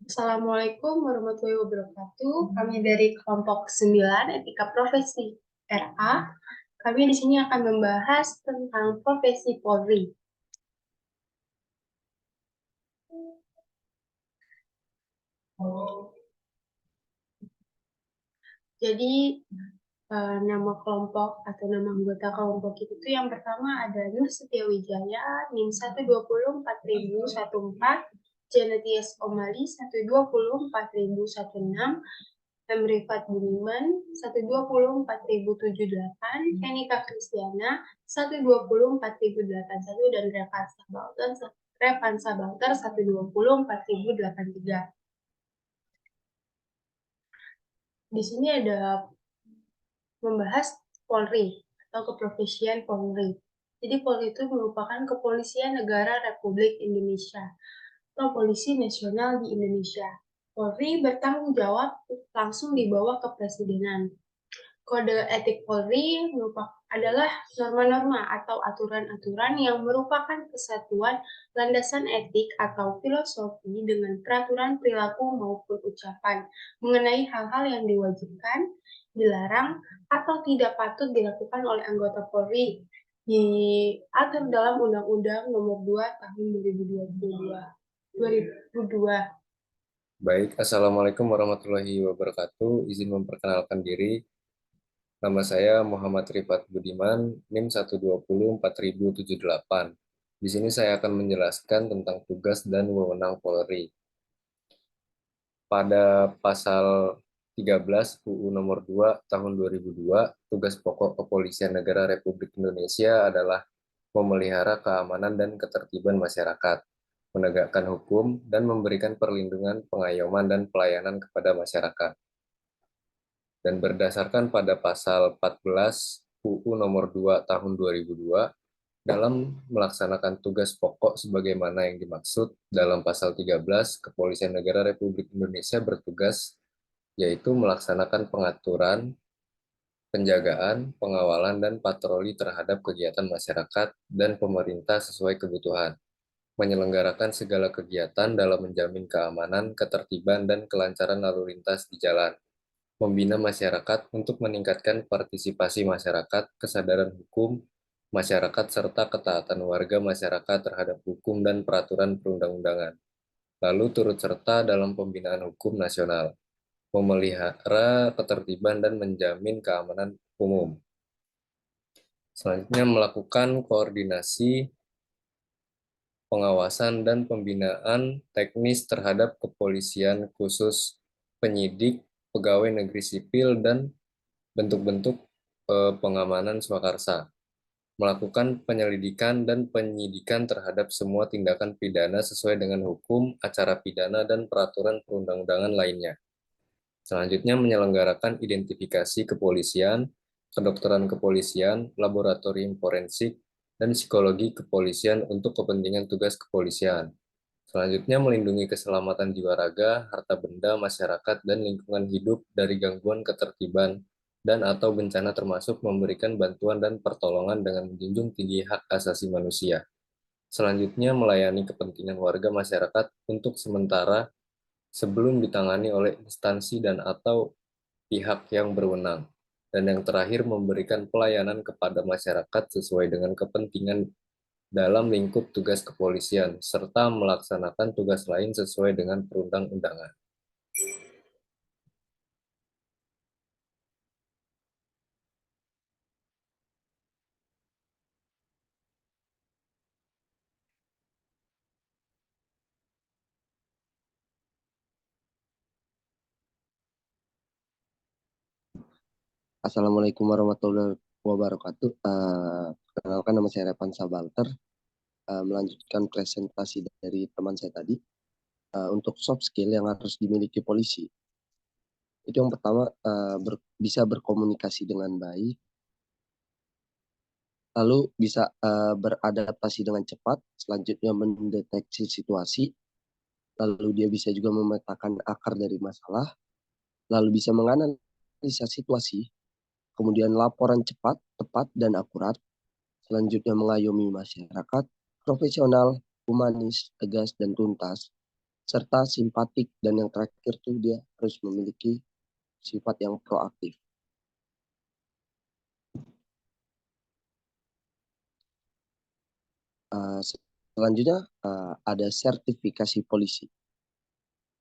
Assalamualaikum warahmatullahi wabarakatuh. Kami dari kelompok 9 Etika Profesi RA. Kami di sini akan membahas tentang profesi Polri. Jadi, nama kelompok atau nama anggota kelompok itu tuh yang pertama ada Nur Setiawijaya, NIM 1204014, Janatias Omali 1204016, Rifat Budiman 1204078, Henika Kristiana 1204081, dan Revansa Balter 1204083. Di sini ada membahas Polri atau keprofesian Polri. Jadi Polri itu merupakan Kepolisian Negara Republik Indonesia atau Polisi Nasional di Indonesia. Polri bertanggung jawab langsung di bawah kepresidenan. Kode etik Polri adalah norma-norma atau aturan-aturan yang merupakan kesatuan landasan etik atau filosofi dengan peraturan perilaku maupun ucapan mengenai hal-hal yang diwajibkan, dilarang, atau tidak patut dilakukan oleh anggota Polri diatur dalam Undang-Undang Nomor 2 Tahun 2002. Baik, Assalamualaikum warahmatullahi wabarakatuh. Izin memperkenalkan diri. Nama saya Muhammad Rifat Budiman, NIM 1204078. Di sini saya akan menjelaskan tentang tugas dan wewenang Polri. Pada pasal 13 UU Nomor 2 Tahun 2002, tugas pokok Kepolisian Negara Republik Indonesia adalah memelihara keamanan dan ketertiban masyarakat, menegakkan hukum, dan memberikan perlindungan, pengayoman, dan pelayanan kepada masyarakat. Dan berdasarkan pada pasal 14 UU Nomor 2 Tahun 2002, dalam melaksanakan tugas pokok sebagaimana yang dimaksud dalam pasal 13, Kepolisian Negara Republik Indonesia bertugas yaitu melaksanakan pengaturan, penjagaan, pengawalan, dan patroli terhadap kegiatan masyarakat dan pemerintah sesuai kebutuhan, menyelenggarakan segala kegiatan dalam menjamin keamanan, ketertiban, dan kelancaran lalu lintas di jalan, membina masyarakat untuk meningkatkan partisipasi masyarakat, kesadaran hukum masyarakat, serta ketaatan warga masyarakat terhadap hukum dan peraturan perundang-undangan. Lalu turut serta dalam pembinaan hukum nasional, memelihara ketertiban dan menjamin keamanan umum. Selanjutnya melakukan koordinasi, pengawasan, dan pembinaan teknis terhadap kepolisian khusus, penyidik, pegawai negeri sipil, dan bentuk-bentuk pengamanan swakarsa, melakukan penyelidikan dan penyidikan terhadap semua tindakan pidana sesuai dengan hukum, acara pidana, dan peraturan perundang-undangan lainnya. Selanjutnya menyelenggarakan identifikasi kepolisian, kedokteran kepolisian, laboratorium forensik, dan psikologi kepolisian untuk kepentingan tugas kepolisian. Selanjutnya melindungi keselamatan jiwa raga, harta benda, masyarakat, dan lingkungan hidup dari gangguan ketertiban dan atau bencana, termasuk memberikan bantuan dan pertolongan dengan menjunjung tinggi hak asasi manusia. Selanjutnya melayani kepentingan warga masyarakat untuk sementara sebelum ditangani oleh instansi dan atau pihak yang berwenang. Dan yang terakhir memberikan pelayanan kepada masyarakat sesuai dengan kepentingan dalam lingkup tugas kepolisian, serta melaksanakan tugas lain sesuai dengan perundang-undangan. Assalamualaikum warahmatullahi wabarakatuh. Perkenalkan, nama saya Revansa Balter. Melanjutkan presentasi dari teman saya tadi. Untuk soft skill yang harus dimiliki polisi, itu yang pertama, bisa berkomunikasi dengan baik, lalu bisa beradaptasi dengan cepat, selanjutnya mendeteksi situasi, lalu dia bisa juga memetakan akar dari masalah, lalu bisa menganalisa situasi, kemudian laporan cepat, tepat, dan akurat, selanjutnya mengayomi masyarakat, profesional, humanis, tegas, dan tuntas. serta simpatik, dan yang terakhir tuh dia harus memiliki sifat yang proaktif. Selanjutnya ada sertifikasi polisi.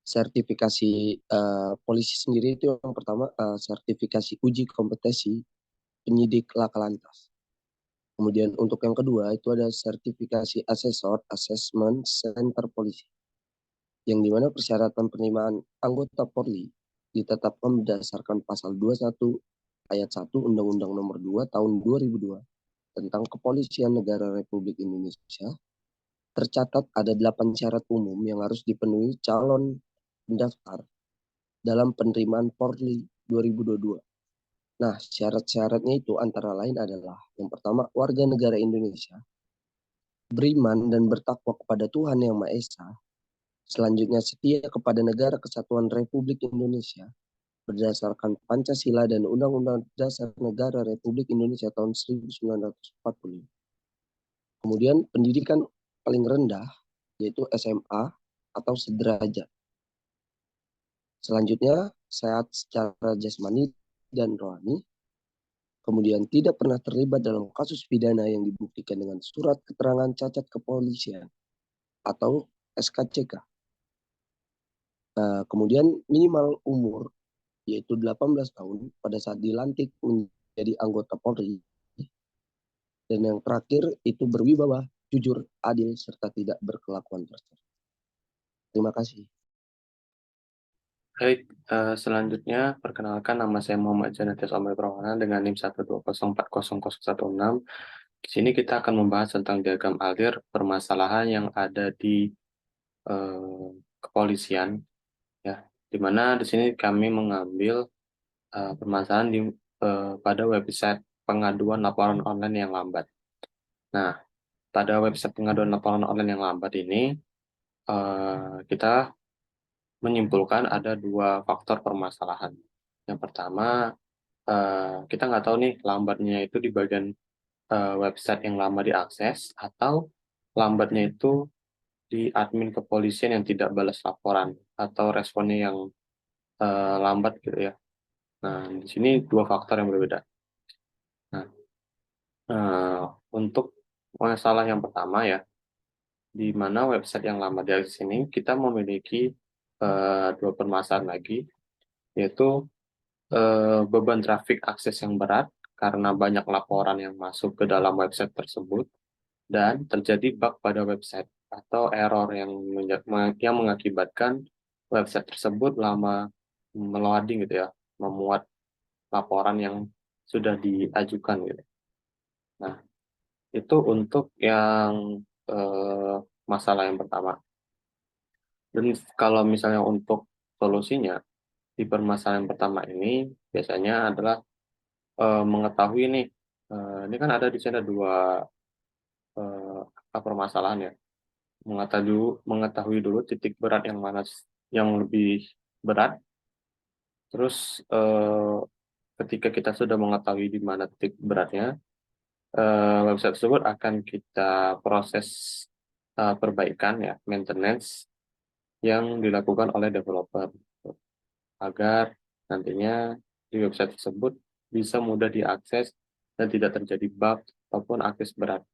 Sertifikasi polisi sendiri itu yang pertama sertifikasi uji kompetensi penyidik laka lantas. Kemudian untuk yang kedua itu ada sertifikasi asesor assessment center polisi, yang dimana persyaratan penerimaan anggota Polri ditetapkan berdasarkan pasal 21 ayat 1 Undang-Undang Nomor 2 Tahun 2002 tentang Kepolisian Negara Republik Indonesia. Tercatat ada 8 syarat umum yang harus dipenuhi calon pendaftar dalam penerimaan Polri 2022. Nah, syarat-syaratnya itu antara lain adalah yang pertama, warga negara Indonesia, beriman dan bertakwa kepada Tuhan Yang Maha Esa. Selanjutnya, setia kepada Negara Kesatuan Republik Indonesia berdasarkan Pancasila dan Undang-Undang Dasar Negara Republik Indonesia tahun 1945. Kemudian pendidikan paling rendah yaitu SMA atau sederajat. Selanjutnya, sehat secara jasmani dan rohani. Kemudian tidak pernah terlibat dalam kasus pidana yang dibuktikan dengan surat keterangan cacat kepolisian atau SKCK. Kemudian minimal umur yaitu 18 tahun pada saat dilantik menjadi anggota Polri. Dan yang terakhir itu berwibawa, jujur, adil, serta tidak berkelakuan tercela. Terima kasih. Baik, selanjutnya perkenalkan nama saya Muhammad Janatius Omel Prawana dengan NIM 120400016. Di sini kita akan membahas tentang diagram alir permasalahan yang ada di kepolisian, ya. Dimana di sini kami mengambil permasalahan pada website pengaduan laporan online yang lambat. Nah, pada website pengaduan laporan online yang lambat ini kita menyimpulkan ada dua faktor permasalahan. Yang pertama, kita nggak tahu nih lambatnya itu di bagian website yang lama diakses atau lambatnya itu di admin kepolisian yang tidak balas laporan atau responnya yang lambat gitu ya. Nah, di sini dua faktor yang berbeda. Nah, untuk masalah yang pertama ya, di mana website yang lama diakses ini kita memiliki dua permasalahan lagi, yaitu beban trafik akses yang berat karena banyak laporan yang masuk ke dalam website tersebut, dan terjadi bug pada website atau error yang mengakibatkan website tersebut lama meloading gitu ya, memuat laporan yang sudah diajukan gitu. Nah, itu untuk yang masalah yang pertama. Dan kalau misalnya untuk solusinya di permasalahan pertama ini biasanya adalah mengetahui nih, ini kan ada di sini dua permasalahan ya. Mengetahui dulu titik berat yang mana yang lebih berat. Terus ketika kita sudah mengetahui di mana titik beratnya, website tersebut akan kita proses perbaikan ya, maintenance yang dilakukan oleh developer agar nantinya di website tersebut bisa mudah diakses dan tidak terjadi bug ataupun akses berat.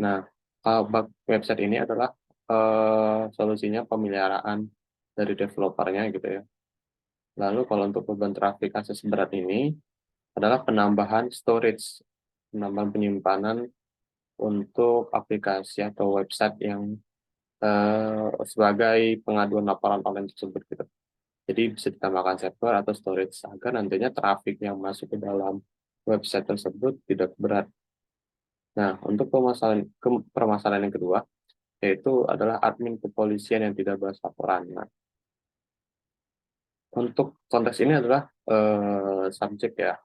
Nah, bug website ini adalah solusinya pemeliharaan dari developernya gitu ya. Lalu kalau untuk beban trafik akses berat ini adalah penambahan storage, penambahan penyimpanan untuk aplikasi atau website yang sebagai pengaduan laporan online tersebut gitu. Jadi bisa ditambahkan server atau storage agar nantinya trafik yang masuk ke dalam website tersebut tidak berat. Nah, untuk permasalahan yang kedua, yaitu adalah admin kepolisian yang tidak balas laporan. Nah, untuk konteks ini adalah subjek ya,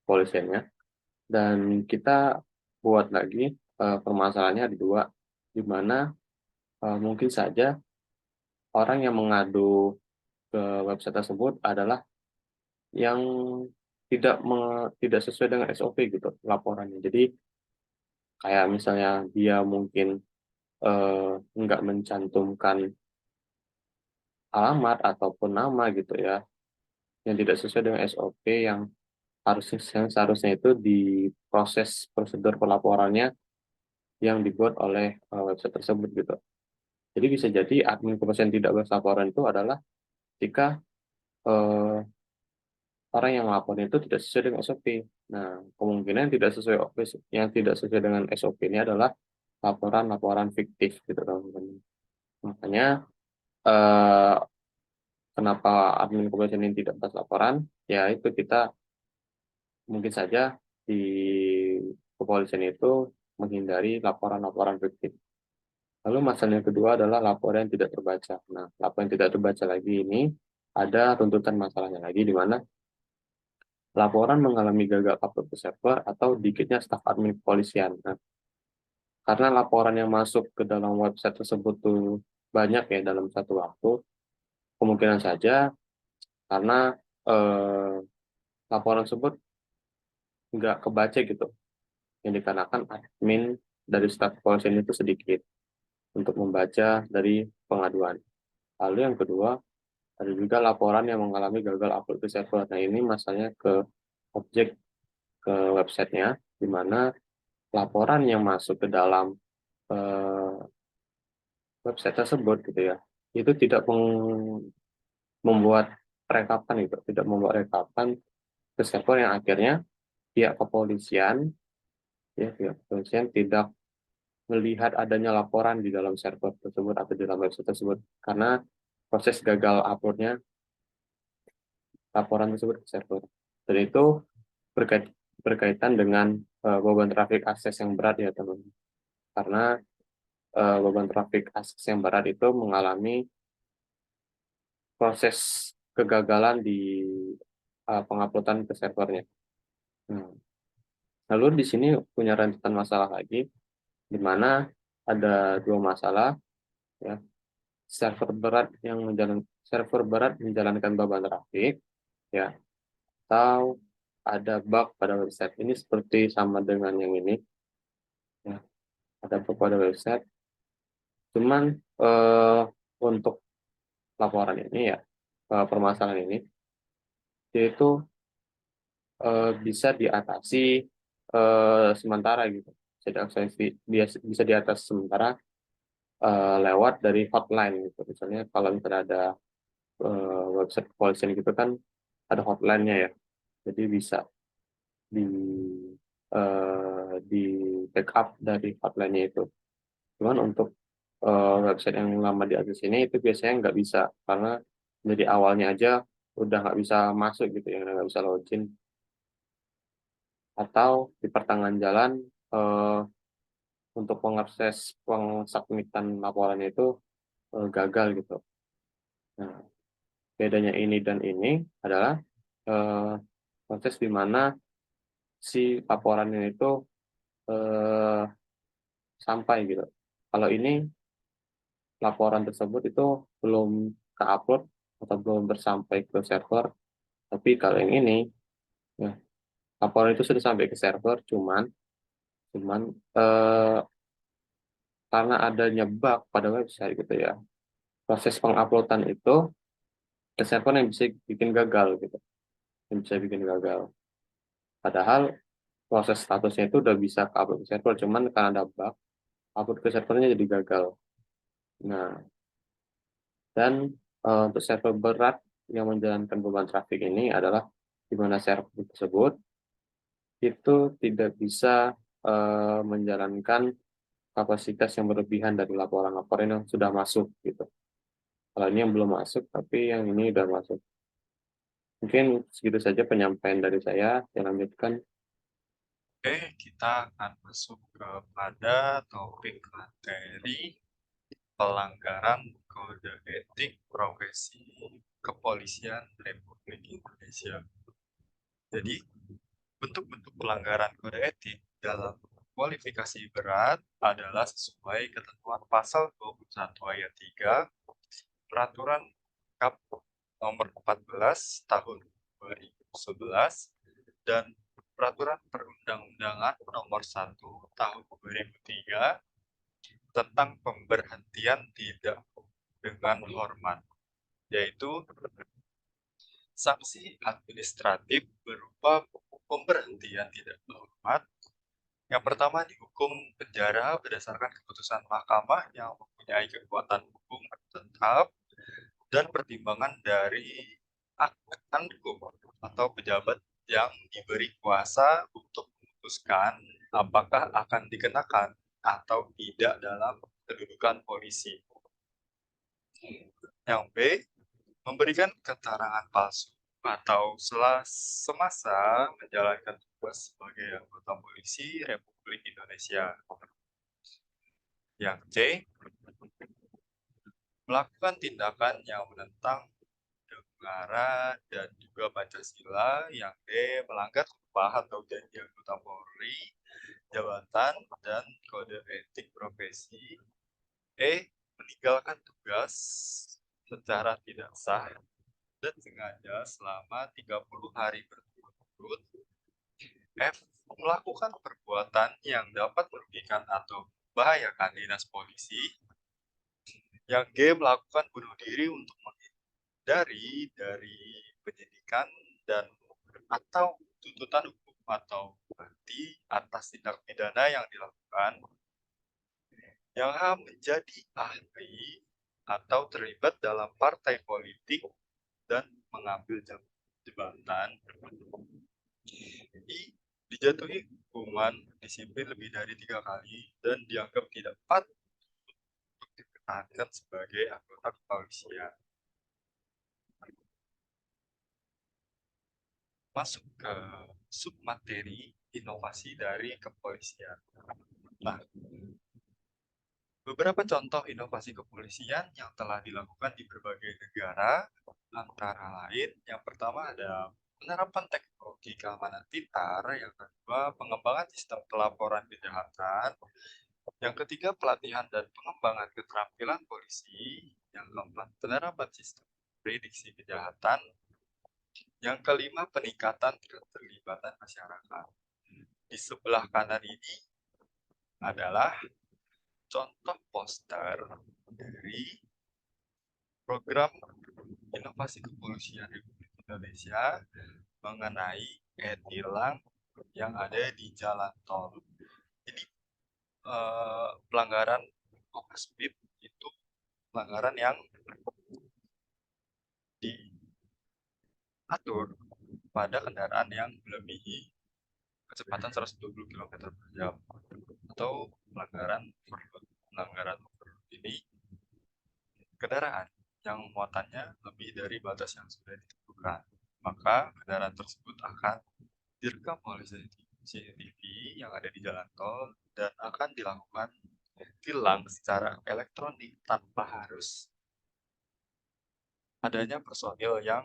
kepolisiannya. Dan kita buat lagi permasalahannya ada dua, di mana mungkin saja orang yang mengadu ke website tersebut adalah yang tidak sesuai dengan SOP gitu laporannya. Jadi kayak misalnya dia mungkin nggak mencantumkan alamat ataupun nama gitu ya, yang tidak sesuai dengan SOP yang seharusnya itu di proses prosedur pelaporannya yang dibuat oleh website tersebut gitu. Jadi bisa jadi admin kepolisian tidak balas laporan itu adalah jika eh, orang yang melapor itu tidak sesuai dengan SOP. Nah, kemungkinan yang tidak sesuai dengan SOP ini adalah laporan-laporan fiktif gitu teman-teman. Makanya eh, kenapa admin kepolisian ini tidak balas laporan? Ya itu kita mungkin saja di kepolisian itu menghindari laporan-laporan fiktif. Lalu masalah yang kedua adalah laporan yang tidak terbaca. Nah, laporan yang tidak terbaca lagi ini ada tuntutan masalahnya lagi di mana laporan mengalami gagal upload ke server atau dikitnya staf admin kepolisian. Nah, karena laporan yang masuk ke dalam website tersebut tuh banyak ya dalam satu waktu, kemungkinan saja karena eh, laporan tersebut nggak kebaca gitu, yang dikarenakan admin dari staf kepolisian itu sedikit untuk membaca dari pengaduan. Lalu yang kedua, ada juga laporan yang mengalami gagal upload ke server. Nah, ini masalahnya ke objek ke websitenya, di mana laporan yang masuk ke dalam eh, website tersebut gitu ya, itu tidak membuat rekapan itu, tidak membuat rekapan ke server yang akhirnya pihak kepolisian tidak melihat adanya laporan di dalam server tersebut atau di dalam website tersebut karena proses gagal uploadnya laporan tersebut ke server. Dan itu berkaitan dengan beban trafik akses yang berat ya teman. Karena beban trafik akses yang berat itu mengalami proses kegagalan di penguploadan ke servernya. Nah, lalu di sini punya rentetan masalah lagi, di mana ada dua masalah, ya. Server berat menjalankan beban trafik, ya, atau ada bug pada website. Ini seperti sama dengan yang ini, ya. Ada bug pada website. Cuman untuk laporan ini ya, permasalahan ini, yaitu bisa diatasi sementara gitu. Bisa diatasi sementara lewat dari hotline gitu. Misalnya kalau misalnya ada website kepolisian gitu kan ada hotline-nya ya. Jadi bisa di di backup dari hotline-nya itu. Cuman untuk website yang lama di atas ini itu biasanya nggak bisa karena dari awalnya aja udah nggak bisa masuk gitu ya, nggak bisa login atau di pertengahan jalan eh, untuk mengakses pengsubmitan laporannya itu gagal gitu. Nah, bedanya ini dan ini adalah eh, proses di mana si laporannya itu eh, sampai gitu. Kalau ini laporan tersebut itu belum ke-upload atau belum tersampai ke server, tapi kalau yang ini ya, laporan itu sudah sampai ke server, cuman cuman eh, karena adanya bug pada website gitu ya, proses penguploadan itu ke server yang bisa bikin gagal gitu, yang bisa bikin gagal. Padahal proses statusnya itu udah bisa ke-upload ke server, cuman karena ada bug, upload ke servernya jadi gagal. Nah, dan untuk server berat yang menjalankan beban trafik ini adalah di mana server tersebut itu tidak bisa menjalankan kapasitas yang berlebihan dari laporan-laporan yang sudah masuk gitu. Kalau ini yang belum masuk, tapi yang ini sudah masuk. Mungkin segitu saja penyampaian dari saya. Saya lanjutkan. Oke, kita akan masuk kepada topik materi pelanggaran kode etik profesi kepolisian Republik Indonesia. Jadi, bentuk-bentuk pelanggaran kode etik dalam kualifikasi berat adalah sesuai ketentuan pasal 21 ayat 3 Peraturan Kap nomor 14 tahun 2011 dan Peraturan Perundang-undangan nomor 1 tahun 2003 tentang pemberhentian tidak dengan hormat. yaitu sanksi administratif berupa pemberhentian tidak hormat. Yang pertama dihukum penjara berdasarkan keputusan mahkamah yang mempunyai kekuatan hukum tetap dan pertimbangan dari akan hukum atau pejabat yang diberi kuasa untuk memutuskan apakah akan dikenakan atau tidak dalam kedudukan polisi. Yang B, memberikan keterangan palsu atau semasa menjalankan tugas sebagai anggota polisi Republik Indonesia. Yang C, melakukan tindakan yang menentang negara dan juga Pancasila. Yang D, melanggar sumpah atau janji anggota Polri, jabatan, dan kode etik profesi. E, meninggalkan tugas secara tidak sah dan sengaja selama 30 hari berturut-turut. F, melakukan perbuatan yang dapat merugikan atau membahayakan dinas polisi. Yang G, melakukan bunuh diri untuk menghindari dari penyidikan dan atau tuntutan hukum atau berarti atas tindak pidana yang dilakukan. Yang H, menjadi ahli atau terlibat dalam partai politik dan mengambil jabatan. I, dijatuhi hukuman disiplin lebih dari 3 kali dan dianggap tidak patut untuk dipertahankan sebagai anggota kepolisian. Masuk ke submateri inovasi dari kepolisian. Nah, beberapa contoh inovasi kepolisian yang telah dilakukan di berbagai negara, antara lain, yang pertama ada penerapan teknologi keamanan pintar, yang kedua pengembangan sistem pelaporan kejahatan, yang ketiga pelatihan dan pengembangan keterampilan polisi, yang keempat penerapan sistem prediksi kejahatan, yang kelima peningkatan keterlibatan masyarakat. Di sebelah kanan ini adalah contoh poster dari program inovasi kepolisian Republik Indonesia mengenai e-tilang yang ada di jalan tol. Jadi pelanggaran overspeed itu pelanggaran yang diatur pada kendaraan yang melebihi kecepatan 120 km per jam atau pelanggaran overload ini kendaraan yang muatannya lebih dari batas yang sudah ditentukan, maka kendaraan tersebut akan direkam oleh CCTV yang ada di jalan tol dan akan dilakukan tilang secara elektronik tanpa harus adanya personil yang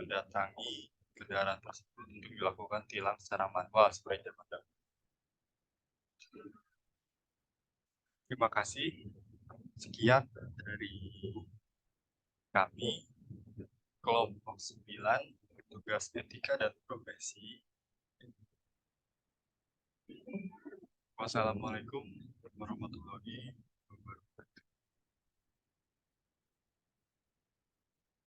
mendatangi kendaraan tersebut untuk dilakukan tilang secara manual sebaiknya. Terima kasih. Sekian dari kami, kelompok 9, tugas etika dan profesi. Wassalamualaikum warahmatullahi wabarakatuh.